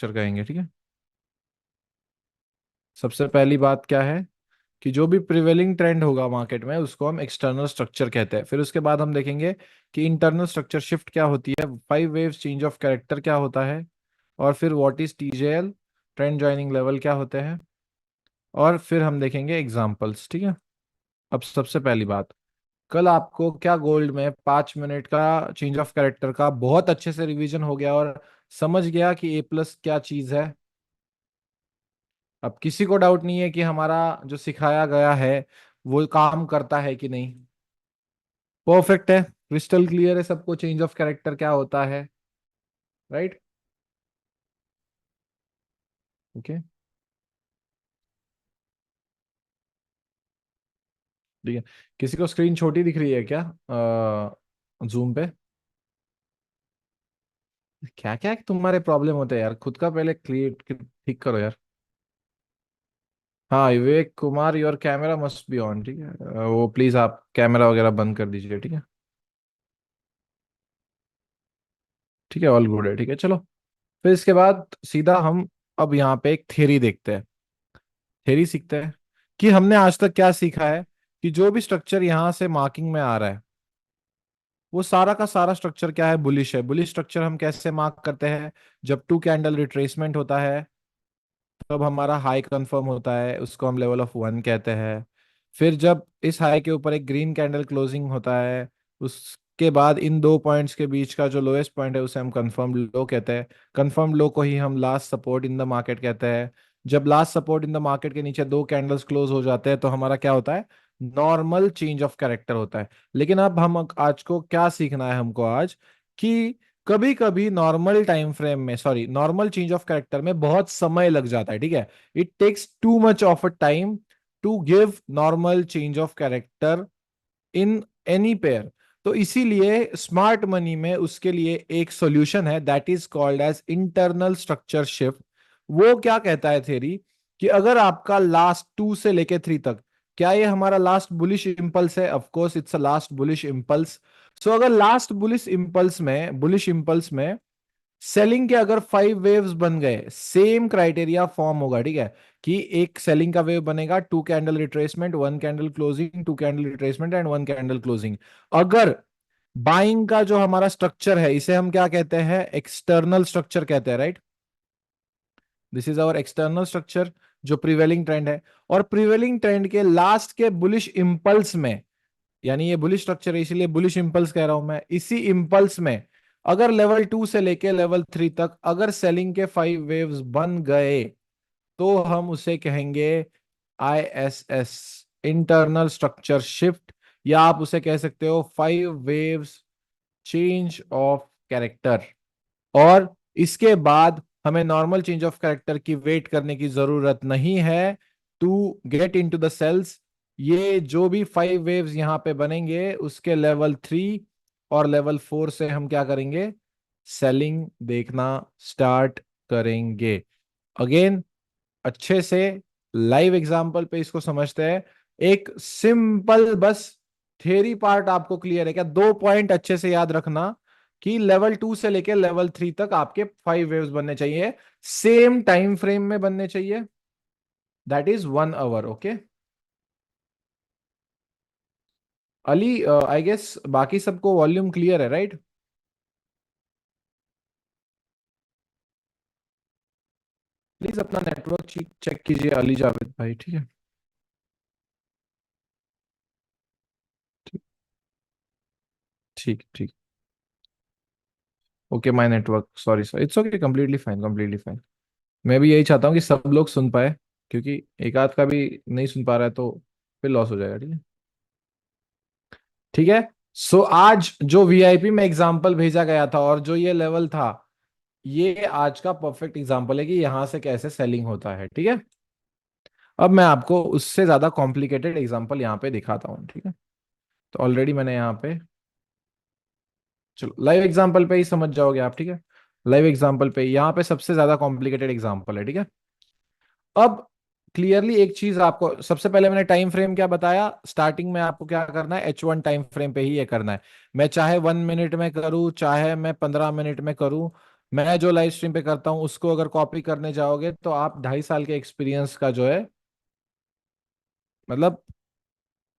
Structure कहेंगे, ठीक है। सबसे पहली बात क्या है कि जो भी प्रिवेलिंग ट्रेंड होगा मार्केट में उसको हम एक्सटर्नल स्ट्रक्चर कहते हैं। फिर उसके बाद हम देखेंगे कि इंटरनल स्ट्रक्चर शिफ्ट क्या होती है, 5 वेव्स चेंज ऑफ कैरेक्टर क्या होता है, और फिर what is TJL, trained joining level क्या होते हैं, और फिर हम देखेंगे एग्जांपल्स, ठीक है। अब सबसे पहली बात, कल आपको क्या गोल्ड में 5 मिनट का चेंज ऑफ कैरेक्टर का बहुत अच्छे से रिवीजन हो गया और समझ गया कि ए प्लस क्या चीज है। अब किसी को डाउट नहीं है कि हमारा जो सिखाया गया है वो काम करता है कि नहीं। परफेक्ट है, क्रिस्टल क्लियर है सबको चेंज ऑफ कैरेक्टर क्या होता है, राइट। ओके, ठीक है। किसी को स्क्रीन छोटी दिख रही है क्या जूम पे? क्या क्या तुम्हारे प्रॉब्लम होते हैं यार, खुद का पहले क्लियर ठीक करो यार। हाँ Vivek Kumar, your camera must be on, ठीक है। वो प्लीज आप कैमरा वगैरह बंद कर दीजिए, ठीक है। ठीक है, ऑल गुड है, ठीक है, चलो। फिर इसके बाद सीधा हम अब यहाँ पे एक थ्योरी देखते हैं, थ्योरी सीखते हैं कि हमने आज तक क्या सीखा है कि जो भी स्ट्रक्चर यहाँ से मार्किंग में आ रहा है वो सारा का सारा स्ट्रक्चर क्या है, बुलिश है। बुलिश स्ट्रक्चर हम कैसे मार्क करते हैं, जब 2 कैंडल रिट्रेसमेंट होता है तब हमारा हाई कंफर्म होता है, उसको हम लेवल ऑफ 1 कहते हैं। फिर जब इस हाई के ऊपर एक ग्रीन कैंडल क्लोजिंग होता है, उसके बाद इन दो पॉइंट्स के बीच का जो लोएस्ट पॉइंट है उसे हम कंफर्म लो कहते हैं। कंफर्म लो को ही हम last support in the market कहते हैं। जब last support in the market के नीचे 2 कैंडल्स क्लोज हो जाते हैं तो हमारा क्या होता है, नॉर्मल चेंज ऑफ कैरेक्टर होता है। लेकिन अब हम आज को क्या सीखना है हमको आज, कि कभी कभी नॉर्मल टाइम फ्रेम में, sorry, normal change of character में बहुत समय लग जाता है, ठीक है। It takes too much of a time to give normal change of character in any pair. तो इसीलिए स्मार्ट मनी में उसके लिए एक सॉल्यूशन है, that is called as internal structure shift. वो क्या कहता है थ्योरी, कि अगर आपका लास्ट 2 से लेके 3 तक, क्या ये हमारा लास्ट बुलिश इंपल्स है? Of course it's a last bullish impulse. So अगर लास्ट बुलिश इंपल्स में सेलिंग के अगर 5 वेव्स बन गए, सेम क्राइटेरिया फॉर्म होगा, ठीक है। कि एक सेलिंग का वेव बनेगा, 2 candle retracement, 1 candle closing, 2 candle retracement and 1 candle closing. अगर बाइंग का जो हमारा स्ट्रक्चर है इसे हम क्या कहते हैं, एक्सटर्नल स्ट्रक्चर कहते हैं, right. This is our external structure जो प्रिवेलिंग ट्रेंड है। और प्रिवेलिंग ट्रेंड के लास्ट के बुलिश इंपल्स में, यानी ये बुलिश स्ट्रक्चर है इसीलिए बुलिश इंपल्स कह रहा हूं मैं, इसी इंपल्स में अगर लेवल 2 से लेके लेवल 3 तक अगर सेलिंग के 5 वेव्स बन गए तो हम उसे कहेंगे ISS, इंटरनल स्ट्रक्चर शिफ्ट, या आप उसे कह सकते हो 5 वेव्स चेंज ऑफ कैरेक्टर। और इसके बाद हमें नॉर्मल चेंज ऑफ कैरेक्टर की वेट करने की जरूरत नहीं है to get into the sells. ये जो भी 5 वेव्स यहाँ पे बनेंगे उसके लेवल 3 और लेवल 4 से हम क्या करेंगे, सेलिंग देखना स्टार्ट करेंगे। अगेन अच्छे से लाइव एग्जांपल पे इसको समझते हैं। एक सिंपल बस थ्योरी पार्ट आपको क्लियर है क्या? 2 पॉइंट अच्छे से याद रखना कि लेवल 2 से लेके लेवल 3 तक आपके 5 वेव्स बनने चाहिए, सेम टाइम फ्रेम में बनने चाहिए, that is 1 hour, okay. Ali, I guess बाकी सबको वॉल्यूम क्लियर है, राइट? प्लीज अपना नेटवर्क चेक कीजिए अली जावेद भाई, ठीक है। ठीक, ठीक ठीक। Okay, my network, sorry sir, it's okay, completely fine, completely fine. मैं भी यही चाहता हूँ कि सब लोग सुन पाए, क्योंकि एक आध का भी नहीं सुन पा रहा है तो फिर लॉस हो जाएगा, ठीक है। ठीक है। सो आज जो वीआईपी में एग्जांपल भेजा गया था और जो ये लेवल था, ये आज का परफेक्ट एग्जांपल है कि यहां से कैसे सेलिंग होता है, ठीक है। अब मैं आपको उससे ज्यादा कॉम्प्लिकेटेड एग्जांपल यहाँ पे दिखाता हूँ, ठीक है। तो ऑलरेडी मैंने यहाँ पे, चलो लाइव एग्जांपल पे ही समझ जाओगे आप, ठीक है। लाइव एग्जांपल पे यहाँ पे सबसे ज्यादा कॉम्प्लिकेटेड एग्जांपल है, ठीक है। अब क्लियरली एक चीज आपको, सबसे पहले मैंने टाइम फ्रेम क्या बताया, स्टार्टिंग में आपको क्या करना है, H1 टाइम फ्रेम पे ही ये करना है। मैं चाहे 1 मिनट में करूं चाहे मैं 15 मिनट में करूं, मैं जो लाइव स्ट्रीम पे करता हूँ उसको अगर कॉपी करने जाओगे तो आप 2.5 साल के एक्सपीरियंस का जो है, मतलब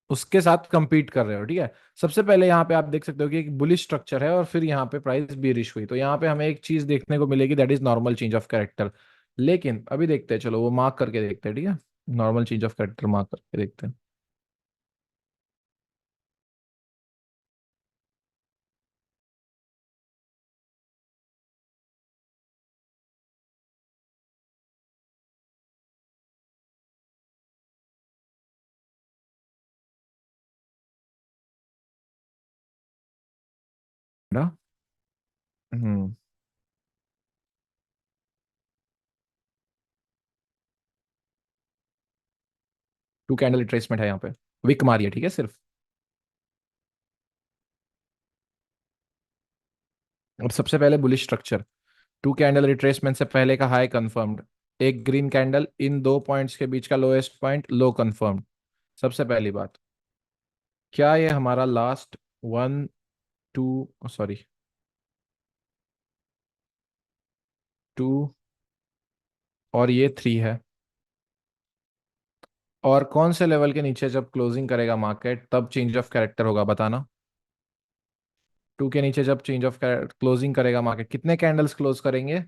उसके साथ compete कर रहे हो, ठीक है। सबसे पहले यहाँ पे आप देख सकते हो कि एक बुलिश स्ट्रक्चर है और फिर यहाँ पे प्राइस बेरिश हुई, तो यहाँ पे हमें एक चीज देखने को मिलेगी, that is normal change of character. लेकिन अभी देखते हैं, चलो वो मार्क करके देखते हैं, ठीक है। Normal change of character mark करके देखते हैं। ना, हम्म। टू कैंडल रिट्रेसमेंट है यहाँ पे, विक मारी है, ठीक है सिर्फ। अब सबसे पहले bullish structure, two candle retracement से पहले का हाई कंफर्म्ड, एक ग्रीन कैंडल इन दो पॉइंट्स के बीच का लोएस्ट पॉइंट लो कंफर्म्ड। सबसे पहली बात, क्या ये हमारा last one, two, sorry, two और ये थ्री है, और कौन से लेवल के नीचे जब क्लोजिंग करेगा मार्केट तब चेंज ऑफ कैरेक्टर होगा, बताना। टू के नीचे जब चेंज ऑफ क्लोजिंग करेगा मार्केट, कितने कैंडल्स क्लोज करेंगे?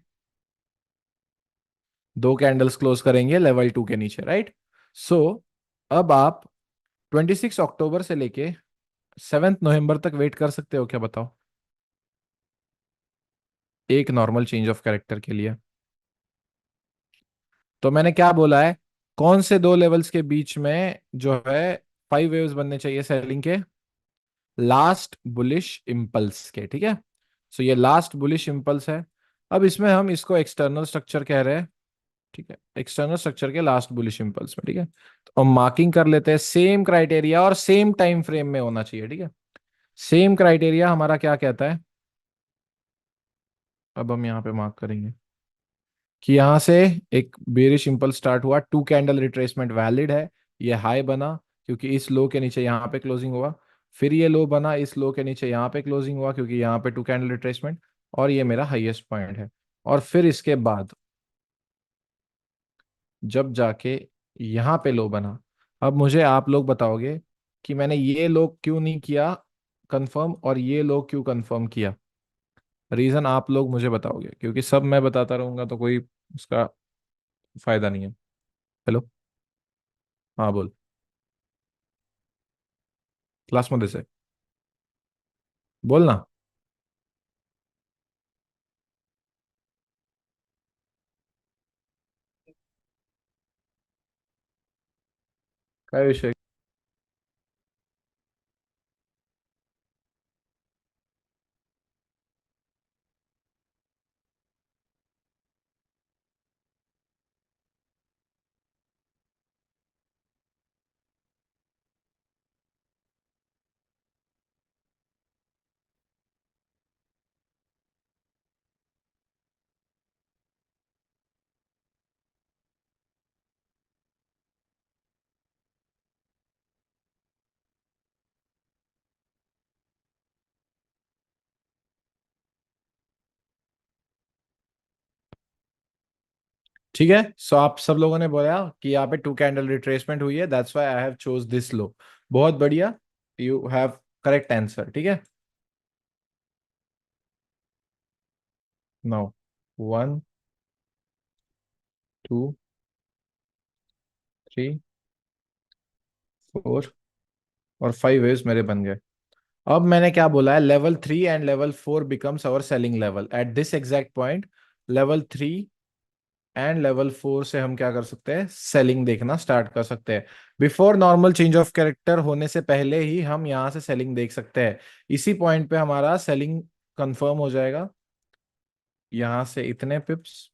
दो कैंडल्स क्लोज करेंगे लेवल टू के नीचे, राइट। सो अब आप 26 अक्टूबर से लेके 7 नवंबर तक वेट कर सकते हो क्या, बताओ, एक नॉर्मल चेंज ऑफ कैरेक्टर के लिए। तो मैंने क्या बोला है, कौन से दो लेवल्स के बीच में जो है 5 वेव्स बनने चाहिए सेलिंग के? लास्ट बुलिश इम्पल्स के, ठीक है। सो ये लास्ट बुलिश इम्पल्स है। अब इसमें हम इसको एक्सटर्नल स्ट्रक्चर कह रहे हैं, ठीक है, एक्सटर्नल स्ट्रक्चर के लास्ट बुलिश इम्पल्स में, ठीक है। तो हम मार्किंग कर लेते हैं, सेम क्राइटेरिया और सेम टाइम फ्रेम में होना चाहिए, ठीक है। सेम क्राइटेरिया हमारा क्या कहता है, अब हम यहाँ पे मार्क करेंगे कि यहाँ से एक बेरिश इंपल्स स्टार्ट हुआ, टू कैंडल रिट्रेसमेंट वैलिड है, ये हाई बना क्योंकि इस लो के नीचे यहाँ पे क्लोजिंग हुआ, फिर ये लो बना इस लो के नीचे यहाँ पे क्लोजिंग हुआ क्योंकि यहाँ पे टू कैंडल रिट्रेसमेंट, और ये मेरा हाईएस्ट पॉइंट है। और फिर इसके बाद जब जाके यहाँ पे लो बना, अब मुझे आप लोग बताओगे कि मैंने ये लो क्यों नहीं किया कंफर्म और ये लो क्यों कंफर्म किया। रीजन आप लोग मुझे बताओगे, क्योंकि सब मैं बताता रहूंगा तो कोई उसका फायदा नहीं है। हेलो, हाँ बोल। क्लासमध्ये से बोल ना। काय विषय? ठीक है, सो आप सब लोगों ने बोला कि यहाँ पे टू कैंडल रिट्रेसमेंट हुई है, that's why I have chose this low. बहुत बढ़िया, यू हैव करेक्ट आंसर, ठीक है। Now, one, two, three, four और 5 वेव्स मेरे बन गए। अब मैंने क्या बोला है, level 3 and level 4 becomes our selling level at this exact point. Level 3 and level 4 से हम क्या कर सकते हैं, सेलिंग देखना स्टार्ट कर सकते हैं। Before normal change of character होने से पहले ही हम यहाँ से सेलिंग देख सकते हैं। इसी पॉइंट पे हमारा सेलिंग कंफर्म हो जाएगा, यहाँ से इतने पिप्स,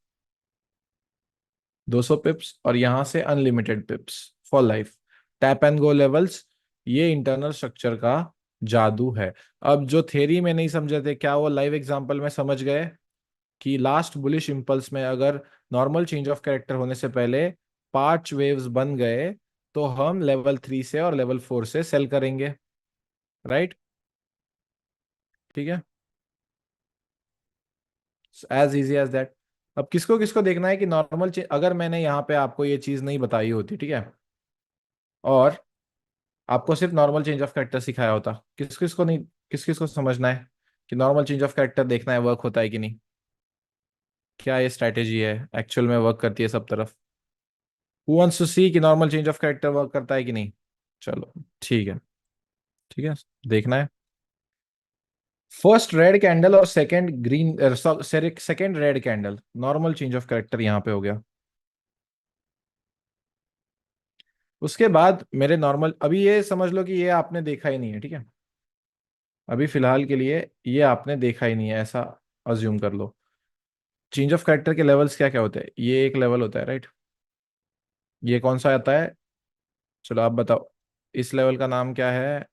200 पिप्स, और यहाँ से unlimited पिप्स for life, tap and go levels. ये इंटरनल स्ट्रक्चर का जादू है। अब जो थ्योरी में नहीं समझे थे, क्या वो लाइव एग्जांपल में समझ गए कि लास्ट बुलिश इंपल्स में अगर नॉर्मल चेंज ऑफ कैरेक्टर होने से पहले 5 वेव्स बन गए तो हम लेवल 3 से और लेवल 4 से सेल करेंगे, राइट। ठीक है, एज इजी एज दैट। अब किसको किसको देखना है कि नॉर्मल चेंज, अगर मैंने यहाँ पे आपको ये चीज नहीं बताई होती, ठीक है, और आपको सिर्फ नॉर्मल चेंज ऑफ कैरेक्टर सिखाया होता, किस किस को नहीं, किस किस को समझना है कि नॉर्मल चेंज ऑफ कैरेक्टर देखना है वर्क होता है कि नहीं, क्या ये स्ट्रैटेजी है, एक्चुअल में वर्क करती है सब तरफ। हु वांट्स टू सी कि normal change of character work करता है कि नहीं। चलो ठीक है, ठीक है, देखना है। फर्स्ट रेड कैंडल और second green, second red candle, normal change of character यहाँ पे हो गया। उसके बाद मेरे नॉर्मल, अभी ये समझ लो कि ये आपने देखा ही नहीं है, ठीक है, अभी फिलहाल के लिए ये आपने देखा ही नहीं है, ऐसा अज्यूम कर लो। चेंज ऑफ कैरेक्टर के लेवल्स क्या क्या होते हैं, ये एक लेवल होता है, राइट। ये कौन सा आता है, चलो आप बताओ। इस लेवल का नाम क्या है,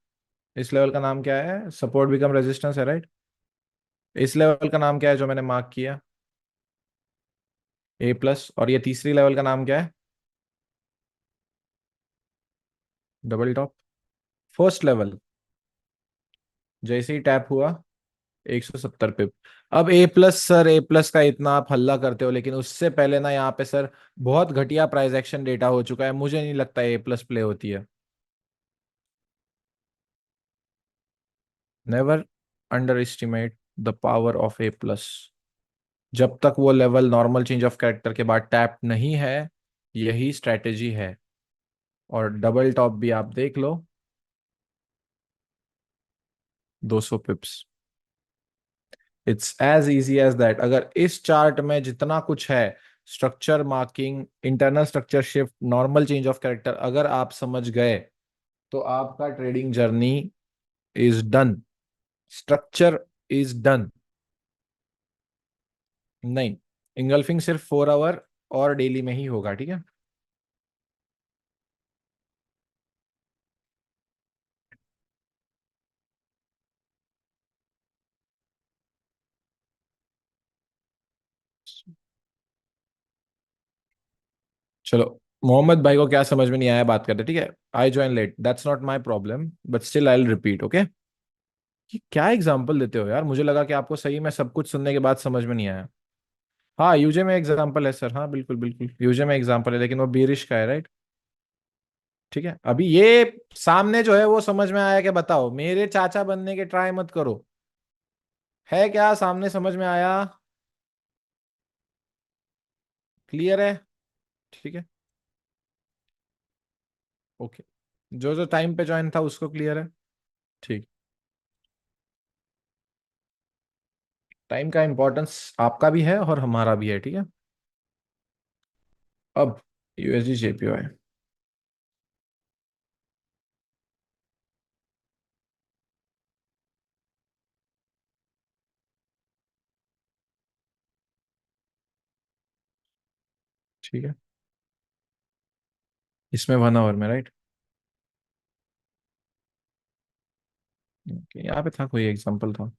इस लेवल का नाम क्या है, सपोर्ट बिकम रेजिस्टेंस है, राइट। इस लेवल का नाम क्या है जो मैंने मार्क किया, A+। और ये तीसरी लेवल का नाम क्या है, डबल टॉप। फर्स्ट लेवल जैसे ही टैप हुआ 170 पे। अब A+, सर A+ का इतना आप हल्ला करते हो, लेकिन उससे पहले ना यहाँ पे सर बहुत घटिया प्राइस एक्शन डेटा हो चुका है, मुझे नहीं लगता A+ प्ले होती है। Never under estimate the power of A+। जब तक वो level normal change of character के बाद टैप नहीं है, यही स्ट्रैटेजी है। और डबल टॉप भी आप देख लो, 200 pips. It's as easy as that. अगर इस चार्ट में जितना कुछ है, structure marking, internal structure shift, normal change of character, अगर आप समझ गए तो आपका trading journey is done, structure is done. नहीं, इंगल्फिंग सिर्फ 4 आवर और डेली में ही होगा, ठीक है। चलो, मोहम्मद भाई को क्या समझ में नहीं आया बात करते, ठीक है। I join late, that's not my problem, but still I will repeat, okay. ये क्या एग्जाम्पल देते हो यार, मुझे लगा कि आपको सही में सब कुछ सुनने के बाद समझ में नहीं आया। हाँ, यूजे में एग्जाम्पल है सर, हाँ बिल्कुल बिल्कुल यूजे में एग्जाम्पल है, लेकिन वो बीरिश का है, राइट। ठीक है, अभी ये सामने जो है वो समझ में आया, कि बताओ, मेरे चाचा बनने के ट्राई मत करो। है क्या सामने समझ में आया, क्लियर है, ठीक है, ओके। जो जो टाइम पे ज्वाइन था उसको क्लियर है, ठीक। टाइम का इंपॉर्टेंस आपका भी है और हमारा भी है, ठीक है। अब USD JPY, ठीक है, इसमें 1 आवर में, राइट। ओके, यहाँ पे था कोई एग्जांपल था,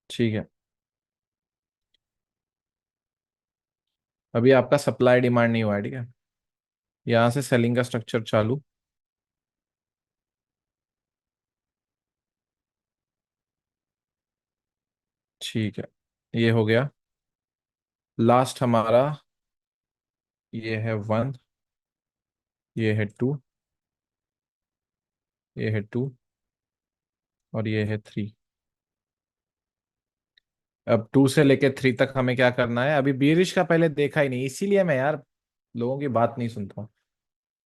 ठीक है। अभी आपका सप्लाई डिमांड नहीं हुआ है, ठीक है। यहाँ से सेलिंग का स्ट्रक्चर चालू, ठीक है, ये हो गया। लास्ट हमारा, ये है 1, ये है 2, ये है 2, और ये है 3। अब 2 से लेके 3 तक हमें क्या करना है, अभी बीरिश का पहले देखा ही नहीं, इसीलिए मैं यार लोगों की बात नहीं सुनता हूँ।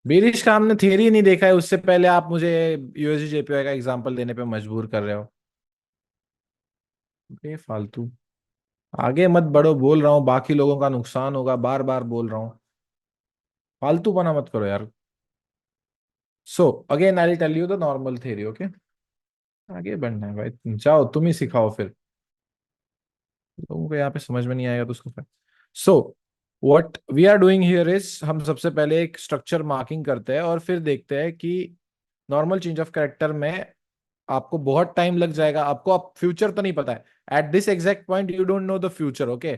बीरिश का हमने थियरी नहीं देखा है, उससे पहले आप मुझे USD JPY का एग्जांपल देने पे मजबूर कर रहे हो, बेफालतू। आगे मत बढ़ो, बोल रहा हूँ, बाकी लोगों का नुकसान होगा, बार बार बोल रहा हूँ, फालतू बना मत करो यार। So again I tell you the normal theory, okay. आगे बढ़ना है भाई, जाओ तुम ही सिखाओ फिर, लोगों को यहाँ पे समझ में नहीं आएगा तो उसको फिर। So what we are doing here is, हम सबसे पहले एक स्ट्रक्चर मार्किंग करते हैं और फिर देखते हैं कि नॉर्मल चेंज ऑफ कैरेक्टर में आपको बहुत टाइम लग जाएगा, आपको अब फ्यूचर तो नहीं पता है, eight this exact point you don't know the future, okay,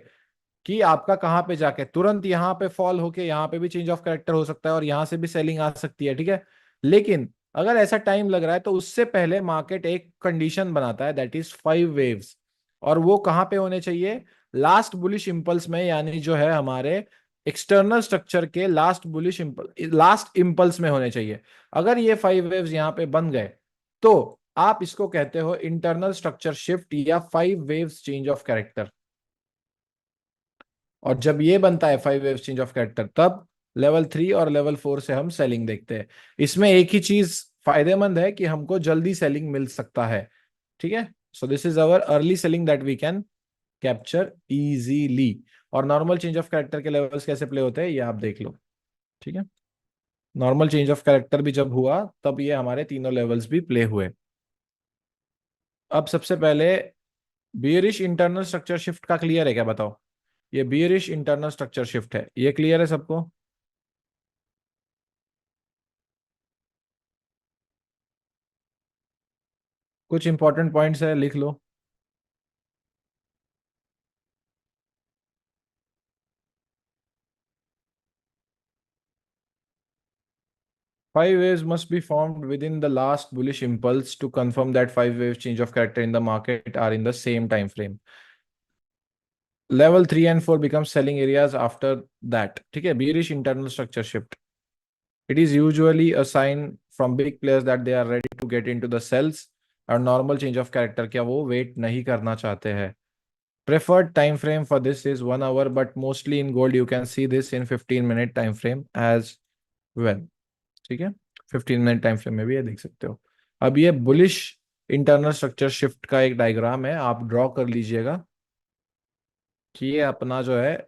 कि आपका कहाँ पे जाके तुरंत यहाँ पे फॉल होके यहाँ पे भी चेंज ऑफ कैरेक्टर हो सकता है और यहाँ से भी सेलिंग आ सकती है, ठीक है। लेकिन अगर ऐसा टाइम लग रहा है तो उससे पहले मार्केट एक कंडीशन बनाता है, दैट इज 5 वेव्स। और वो कहाँ पे होने चाहिए? लास्ट बुलिश इंपल्स में, यानी जो है हमारे एक्सटर्नल स्ट्रक्चर के लास्ट इंपल्स में होने चाहिए। अगर ये 5 वेव्स यहाँ पे बन गए तो आप इसको कहते हो इंटरनल स्ट्रक्चर शिफ्ट या 5 वेव्स चेंज ऑफ कैरेक्टर। और जब ये बनता है 5 वेव्स चेंज ऑफ कैरेक्टर, तब लेवल 3 और लेवल 4 से हम सेलिंग देखते हैं। इसमें एक ही चीज फायदेमंद है कि हमको जल्दी सेलिंग मिल सकता है। ठीक है, so this is our early selling that we can capture easily. और नॉर्मल चेंज ऑफ कैरेक्टर के लेवल्स कैसे प्ले होते हैं ये आप देख लो। ठीक है, नॉर्मल चेंज ऑफ कैरेक्टर भी जब हुआ तब ये हमारे तीनों लेवल्स भी प्ले हुए। अब सबसे पहले बियरिश इंटरनल स्ट्रक्चर शिफ्ट का क्लियर है क्या, बताओ? ये बियरिश इंटरनल स्ट्रक्चर शिफ्ट है, ये क्लियर है सबको? कुछ इंपॉर्टेंट पॉइंट्स है, लिख लो। 5 waves must be formed within the last bullish impulse to confirm that 5 waves change of character in the market are in the same time frame. Level 3 and 4 become selling areas after that. ठीक है, bearish internal structure shift. It is usually a sign from big players that they are ready to get into the sells और normal change of character क्या वो wait नहीं करना चाहते हैं। Preferred time frame for this is 1 hour, but mostly in gold you can see this in 15-minute time frame as well. ठीक है, 15 minute time frame में भी ये देख सकते हो। अब ये बुलिश इंटरनल स्ट्रक्चर शिफ्ट का एक डायग्राम है, आप ड्रॉ कर लीजिएगा कि ये अपना जो है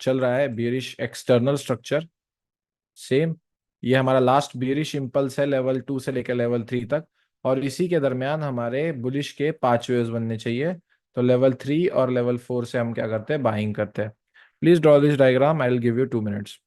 चल रहा है बियरिश एक्सटर्नल स्ट्रक्चर। सेम, ये हमारा लास्ट बियरिश इंपल्स है लेवल 2 से लेकर लेवल 3 तक। और इसी के दरमियान हमारे बुलिश के 5 वेव्स बनने चाहिए। तो लेवल 3 और लेवल 4 से हम क्या करते हैं, बाइंग करते हैं। Please draw this diagram, I will give you 2 minutes.